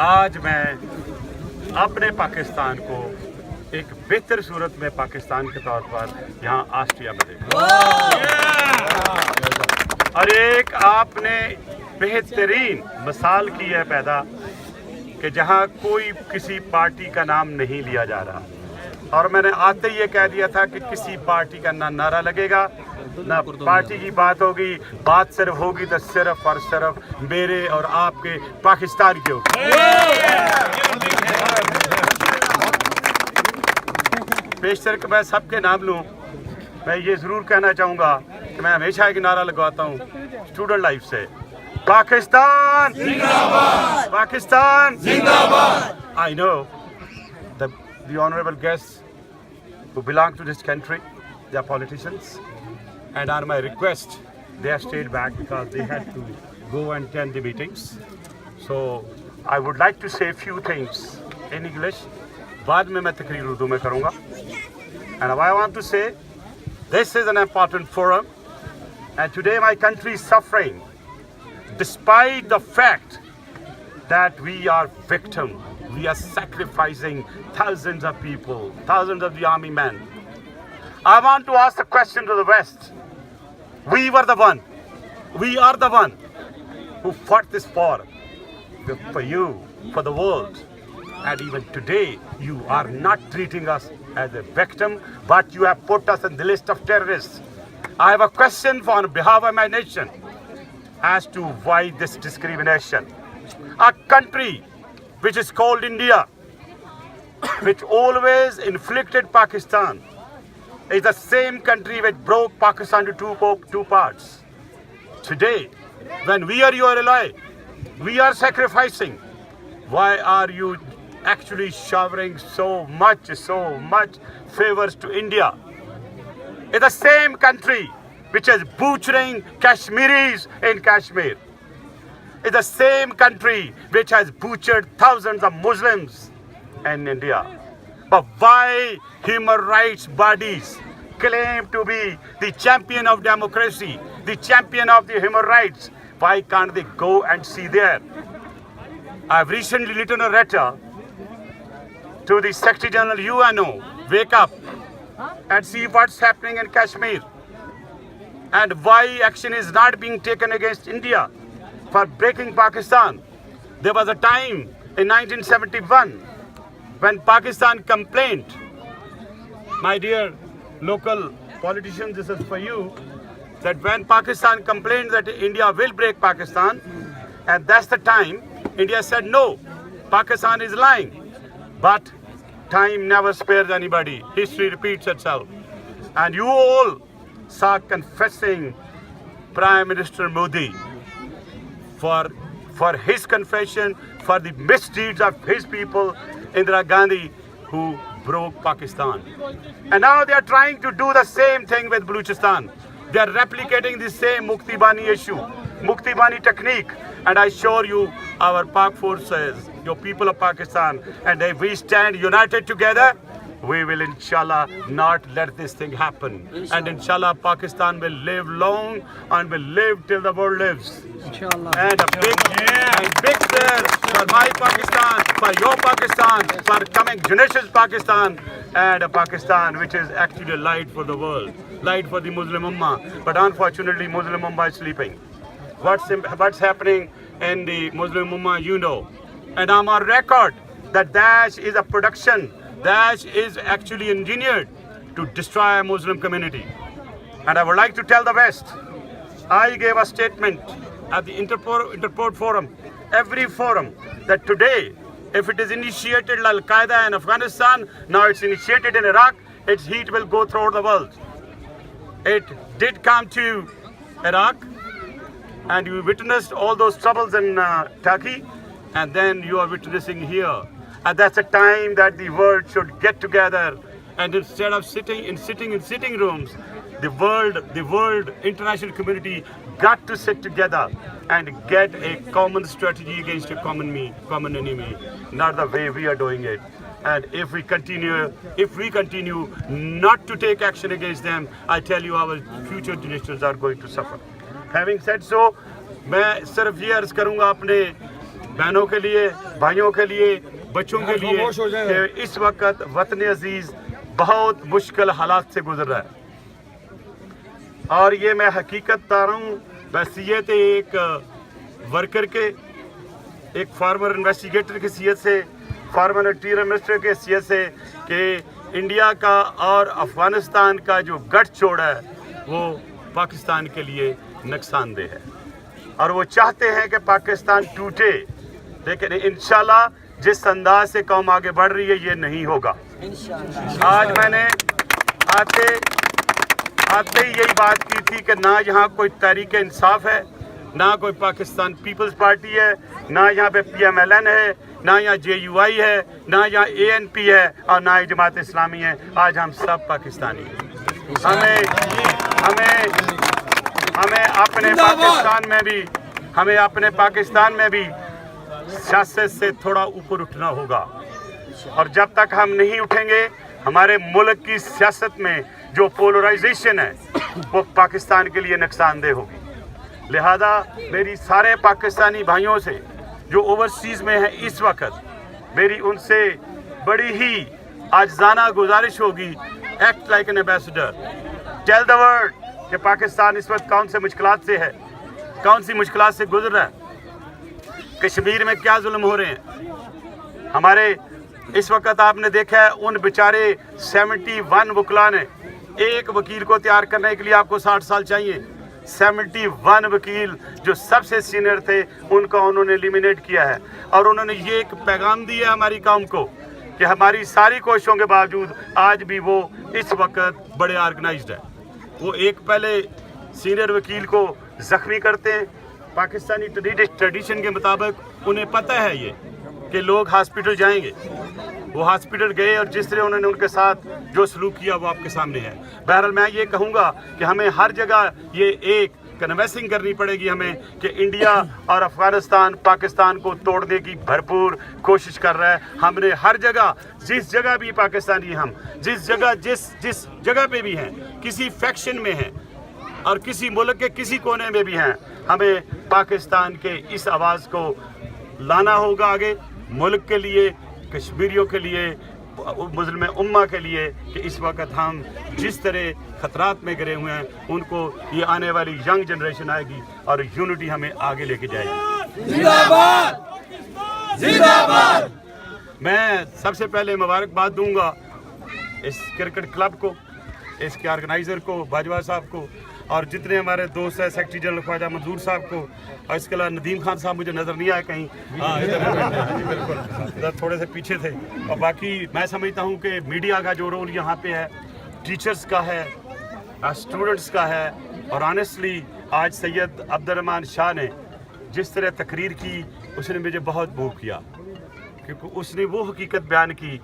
آج میں اپنے پاکستان کو ایک بہتر صورت میں پاکستان کے طور پر یہاں آسٹریا میں دیکھا اور ایک آپ نے بہترین مثال کی ہے پیدا کہ جہاں کوئی کسی پارٹی کا نام نہیں لیا جا رہا اور میں نے آتے ہی یہ کہہ دیا تھا کہ کسی پارٹی کا نہ نعرہ لگے گا نہ پارٹی کی بات ہوگی، بات صرف ہوگی تو صرف اور صرف میرے اور آپ کے پاکستان کی ہوگی۔ بیشتر کہ میں سب کے نام لوں، میں یہ ضرور کہنا چاہوں گا کہ میں ہمیشہ ایک نعرہ لگواتا ہوں اسٹوڈنٹ لائف سے، پاکستان زندہ باد، پاکستان زندہ باد۔ I know the honorable guests who belong to this country, they are politicians, and on my request, they have stayed back because they had to go and attend the meetings. So I would like to say a few things in English. بعد میں تقریر اردو میں کروں گا. And I want to say, this is an important forum, and today my country is suffering, despite the fact that we are victim. We are sacrificing thousands of people, thousands of the army men. I want to ask the question to the West. We were the one. We are the one who fought this war for you, for the world. And even today, you are not treating us as a victim, but you have put us in the list of terrorists. I have a question on behalf of my nation as to why this discrimination. A country which is called India, which always inflicted Pakistan, is the same country which broke Pakistan into two parts. Today, when we are your ally, we are sacrificing. Why are you actually showering so much favors to India? It's the same country which is butchering Kashmiris in Kashmir. It's the same country which has butchered thousands of Muslims in India. But why human rights bodies claim to be the champion of democracy, the champion of the human rights? Why can't they go and see there? I've recently written a letter to the Secretary General UNO, wake up and see what's happening in Kashmir and why action is not being taken against India for breaking Pakistan. There was a time in 1971 when Pakistan complained, my dear local politicians, this is for you, that when Pakistan complained that India will break Pakistan, and that's the time India said no, Pakistan is lying. But time never spares anybody. History repeats itself. And you all saw confessing Prime Minister Modi for his confession, for the misdeeds of his people, Indira Gandhi, who broke Pakistan. And now they are trying to do the same thing with Balochistan. They are replicating the same Mukti Bani issue, Mukti Bani technique. And I assure you, our Pak forces, your people of Pakistan, and if we stand united together, we will inshallah not let this thing happen. And inshallah Pakistan will live long and will live till the world lives. Inshallah. And a big prayer for my Pakistan, for your Pakistan, for coming generation Pakistan, and a Pakistan which is actually a light for the world, light for the Muslim Ummah. But unfortunately Muslim Ummah is sleeping. What's happening in the Muslim Ummah, you know. And I'm on record that Daesh is a production. Daesh is actually engineered to destroy a Muslim community. And I would like to tell the West, I gave a statement at the Interpol Forum, every forum, that today, if it is initiated like Al-Qaeda in Afghanistan, now it's initiated in Iraq, its heat will go throughout the world. It did come to Iraq, and you witnessed all those troubles in Turkey, and then you are witnessing here. And that's a time that the world should get together, and instead of sitting in sitting rooms, the world international community got to sit together and get a common strategy against a common enemy, not the way we are doing it. And if we continue not to take action against them, I tell you our future generations are going to suffer. Having said so, میں صرف یہ عرض کروں گا اپنے बहनों के लिए, भाइयों के लिए, बच्चों के लिए कि इस वक्त वतन अजीज बहुत मुश्किल हालात से गुजर रहा है। और ये मैं हकीकत बता रहा हूँ, बहसीयत एक वर्कर के, एक फार्मर इन्वेस्टिगेटर की हैसियत से, फार्मर इंटीरियर मिनिस्टर की हैसियत से कि इंडिया का और अफ़गानिस्तान का जो गठजोड़ है वो पाकिस्तान के लिए नुकसानदेह है और वो चाहते हैं कि पाकिस्तान टूटे, लेकिन इंशाल्लाह जिस अंदाज से कौम आगे बढ़ रही है ये नहीं होगा। आज मैंने आते ही यही बात की थी कि ना यहाँ कोई तहरीक इंसाफ है, ना कोई पाकिस्तान पीपल्स पार्टी है, ना यहाँ पे PMLN है, ना यहाँ JUI है, ना यहाँ ANP है और ना ही जमात इस्लामी है। आज हम सब पाकिस्तानी हैं। हमें अपने पाकिस्तान में भी सियासत से थोड़ा ऊपर उठना होगा और जब तक हम नहीं उठेंगे हमारे मुल्क की सियासत में जो पोलराइजेशन है वो पाकिस्तान के लिए नुकसानदेह होगी। लिहाजा मेरी सारे पाकिस्तानी भाइयों से जो ओवरसीज़ में है इस वक्त, मेरी उनसे बड़ी ही आजिज़ाना गुजारिश होगी, act like an ambassador, tell the world कि पाकिस्तान इस वक्त कौन से मुश्किलात से है, कौन सी मुश्किलात से गुजर रहा है, कश्मीर में क्या जुल्म हो रहे हैं। हमारे इस वक्त आपने देखा है उन बेचारे 71 वकला ने, एक वकील को तैयार करने के लिए आपको 60 साल चाहिए। 71 वकील जो सबसे सीनियर थे उनको उन्होंने एलिमिनेट किया है और उन्होंने ये एक पैगाम दिया है हमारी कौम को कि हमारी सारी कोशिशों के बावजूद आज भी वो इस वक्त बड़े ऑर्गेनाइज्ड है। वो एक पहले सीनियर वकील को ज़ख्मी करते हैं, पाकिस्तानी ट्रेडिशन के मुताबिक उन्हें पता है ये कि लोग हॉस्पिटल जाएंगे, वो हॉस्पिटल गए और जिस तरह उन्होंने उनके साथ जो सलूक किया वो आपके सामने है। बहरहाल मैं ये कहूँगा कि हमें हर जगह ये एक कन्वेंसिंग करनी पड़ेगी हमें कि इंडिया और अफ़गानिस्तान पाकिस्तान को तोड़ने की भरपूर कोशिश कर रहा है। हमने हर जगह, जिस जगह भी पाकिस्तानी हम जिस जगह पे भी हैं, किसी फैक्शन में हैं और किसी मुल्क के किसी कोने में भी हैं, हमें पाकिस्तान के इस आवाज़ को लाना होगा आगे, मुल्क के लिए, कश्मीरियों के लिए, मुस्लिम उम्मा के लिए कि इस वक्त हम जिस तरह ख़तरात में गिरे हुए हैं उनको ये आने वाली यंग जनरेशन आएगी और यूनिटी हमें आगे लेके जाएगी। जिंदाबाद जिंदाबाद। मैं सबसे पहले मुबारकबाद दूंगा इस क्रिकेट क्लब को, इसके ऑर्गेनाइज़र को, बाजवा साहब को और जितने हमारे दोस्त हैं, सेक्रेटरी जनरल ख्वाजा मंजूर साहब को, और इसके अलावा नदीम खान साहब मुझे नज़र नहीं आए कहीं, हाँ इधर बिल्कुल इधर थोड़े से पीछे थे। और बाकी मैं समझता हूँ कि मीडिया का जो रोल यहाँ पे है, टीचर्स का है, स्टूडेंट्स का है और ऑनेस्टली आज सैयद अब्दुर्रहमान शाह ने जिस तरह तकरीर की उसने मुझे बहुत मूव किया क्योंकि उसने वो हकीकत बयान की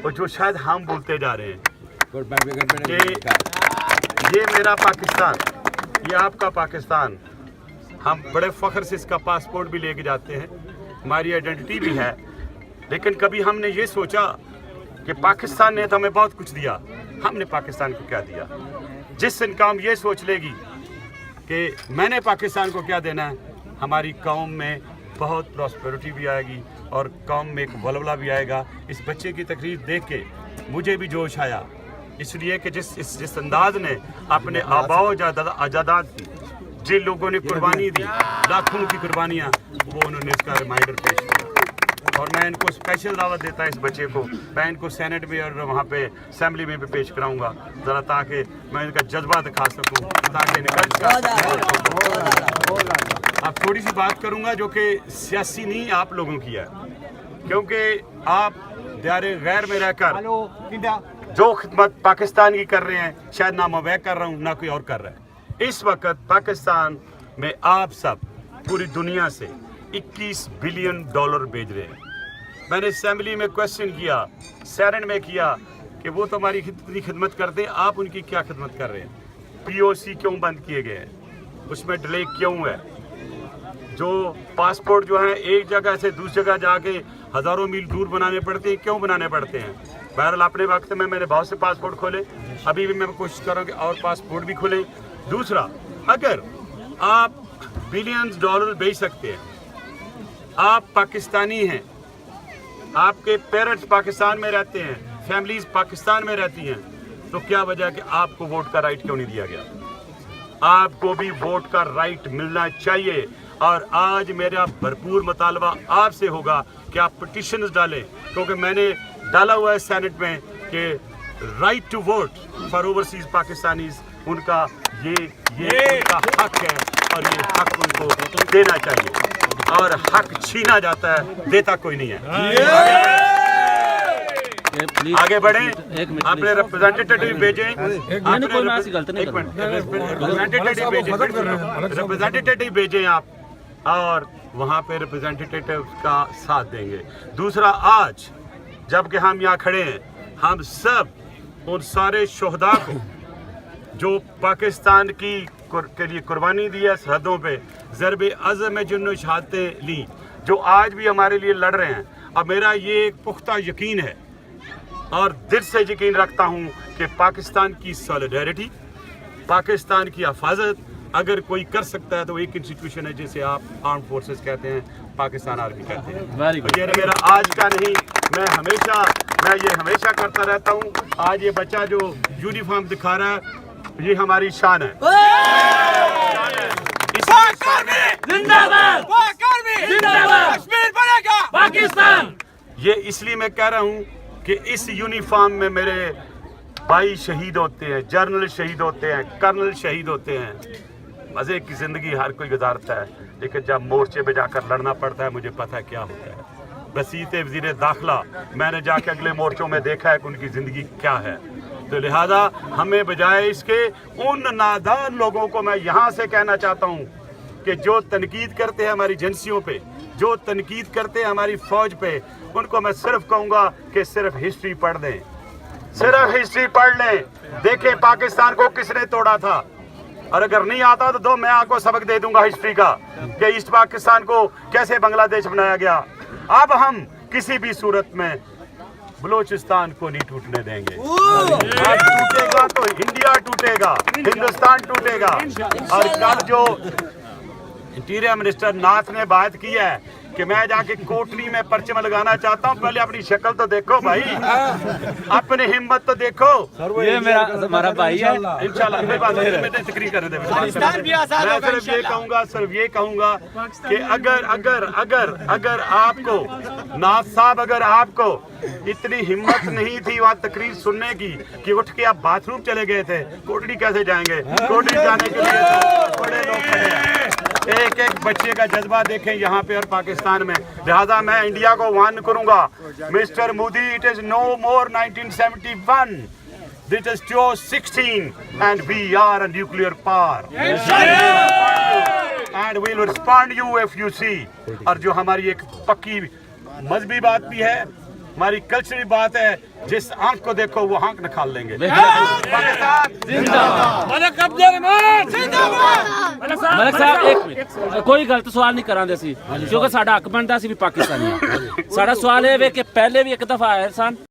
और जो शायद हम भूलते जा रहे हैं कि ये मेरा पाकिस्तान, ये आपका पाकिस्तान, हम बड़े फ़ख्र से इसका पासपोर्ट भी लेके जाते हैं, हमारी आइडेंटिटी भी है, लेकिन कभी हमने ये सोचा कि पाकिस्तान ने तो हमें बहुत कुछ दिया, हमने पाकिस्तान को क्या दिया। जिस दिन कौम ये सोच लेगी कि मैंने पाकिस्तान को क्या देना है, हमारी कौम में बहुत प्रॉस्पेरिटी भी आएगी और कौम में एक वलवला भी आएगा। इस बच्चे की तकरीर देख के मुझे भी जोश आया, इसलिए कि जिस अंदाज ने अपने आबाओ अजादाद की, जिन लोगों ने कुर्बानी दी, लाखों की कुर्बानियाँ, वो उन्होंने इसका रिमाइंडर पेश किया और मैं इनको स्पेशल दावत देता इस बच्चे को, मैं इनको सेनेट में और वहाँ पे असेंबली में भी पेश कराऊंगा ज़रा ताकि मैं इनका जज्बा दिखा सकूँ, ताकि अब थोड़ी सी बात करूँगा जो कि सियासी नहीं आप लोगों की है, क्योंकि आप दायरे गैर में रहकर जो खिदमत पाकिस्तान की कर रहे हैं शायद ना मैं कर रहा हूँ ना कोई और कर रहा है। इस वक्त पाकिस्तान में आप सब पूरी दुनिया से $21 बिलियन भेज रहे हैं। मैंने असेंबली में क्वेश्चन किया, सेनेट में किया कि वो तो हमारी इतनी खिदमत करते हैं, आप उनकी क्या खिदमत कर रहे हैं? POC क्यों बंद किए गए हैं, उसमें डिले क्यों है? जो पासपोर्ट जो है एक जगह से दूसरी जगह जाके हज़ारों मील दूर बनाने पड़ते हैं, क्यों बनाने पड़ते हैं? बहरहाल अपने वक्त में मैंने बहुत से पासपोर्ट खोले, अभी भी मैं कोशिश कर रहा हूँ कि और पासपोर्ट भी खोलें। दूसरा, अगर आप $बिलियंस भेज सकते हैं आप पाकिस्तानी हैं, आपके पेरेंट्स पाकिस्तान में रहते हैं, फैमिलीज पाकिस्तान में रहती हैं, तो क्या वजह कि आपको वोट का राइट क्यों नहीं दिया गया? आपको भी वोट का राइट मिलना चाहिए। और आज मेरा भरपूर मुतालबा आपसे होगा कि आप पिटिशंस डालें, क्योंकि मैंने डाला हुआ है सेनेट में कि right to vote for overseas Pakistanis, उनका ये उनका हक है और ये हक उनको देना चाहिए। और हक छीना जाता है, देता कोई नहीं है। आगे बढ़े, अपने रिप्रेजेंटेटिव भेजें, रिप्रेजेंटेटिव भेजें आप, और वहाँ पे रिप्रेजेंटेटिव का साथ देंगे। दूसरा, आज जबकि हम यहाँ खड़े हैं, हम सब उन सारे शोहदा को जो पाकिस्तान के लिए कुर्बानी दी है सरहदों पे, ज़रबे अज़म में जिन्होंने शहादतें ली, जो आज भी हमारे लिए लड़ रहे हैं। अब मेरा ये एक पुख्ता यकीन है और दिल से यकीन रखता हूँ कि पाकिस्तान की सॉलिडेरिटी, पाकिस्तान की हिफाजत अगर कोई कर सकता है तो एक इंस्टीट्यूशन है जिसे आप आर्म फोर्सेस कहते हैं, पाकिस्तान आर्मी कहते हैं। तो ये मेरा आज का नहीं, मैं ये हमेशा करता रहता हूँ। आज ये बच्चा जो यूनिफॉर्म दिखा रहा है, ये हमारी शान है। पाकिस्तान। ये इसलिए मैं कह रहा हूँ कि इस यूनिफॉर्म में मेरे भाई शहीद होते हैं, जनरल शहीद होते हैं, कर्नल शहीद होते हैं। मज़े की ज़िंदगी हर कोई गुजारता है, लेकिन जब मोर्चे पे जाकर लड़ना पड़ता है, मुझे पता है क्या होता है। वसीते वज़ीर दाखिला मैंने जाके अगले मोर्चों में देखा है कि उनकी ज़िंदगी क्या है। तो लिहाजा हमें बजाय इसके उन नादान लोगों को मैं यहाँ से कहना चाहता हूँ कि जो तनकीद करते हैं हमारी एजेंसियों पे, जो तनकीद करते हैं हमारी फ़ौज पे, उनको मैं सिर्फ कहूँगा कि सिर्फ हिस्ट्री पढ़ दें, सिर्फ हिस्ट्री पढ़ लें, देखें पाकिस्तान को किसने तोड़ा था। और अगर नहीं आता तो दो मैं आपको सबक दे दूंगा हिस्ट्री का कि ईस्ट पाकिस्तान को कैसे बांग्लादेश बनाया गया। अब हम किसी भी सूरत में बलूचिस्तान को नहीं टूटने देंगे। आज टूटेगा तो इंडिया टूटेगा, हिंदुस्तान टूटेगा। और कल जो इंटीरियर मिनिस्टर नाथ ने बात की है कि मैं जाके कोटली में परचम लगाना चाहता हूँ, पहले अपनी शक्ल तो देखो भाई, अपनी हिम्मत तो देखो। ये हमारा भाई है। इंशाल्लाह मैं तकरीर कर दे। मैं सिर्फ ये कहूँगा कि अगर आपको नाथ साहब, अगर आपको इतनी हिम्मत नहीं थी वहाँ तकरीर सुनने की कि उठ के आप बाथरूम चले गए थे, कोटली कैसे जाएंगे? कोटली जाने के लिए तो बड़े लोग खड़े हैं। एक एक बच्चे का जज्बा देखें यहाँ पे और पाकिस्तान में। लिहाजा मैं इंडिया को वार्न करूंगा, mister Modi, it is no more 1971, this is 2016 and we are a nuclear power and we will respond you if you see. और जो हमारी एक पक्की मजहबी बात भी है, हमारी कल्चरल बात है, जिस आंख को देखो वो आंख निकाल लेंगे। मलिक साहब एक मिनट, कोई गलत सवाल नहीं करांदे सी, क्योंकि साडा हक बनदा सी भी पाकिस्तानी। साडा सवाल है कि पहले भी एक दफा आए सन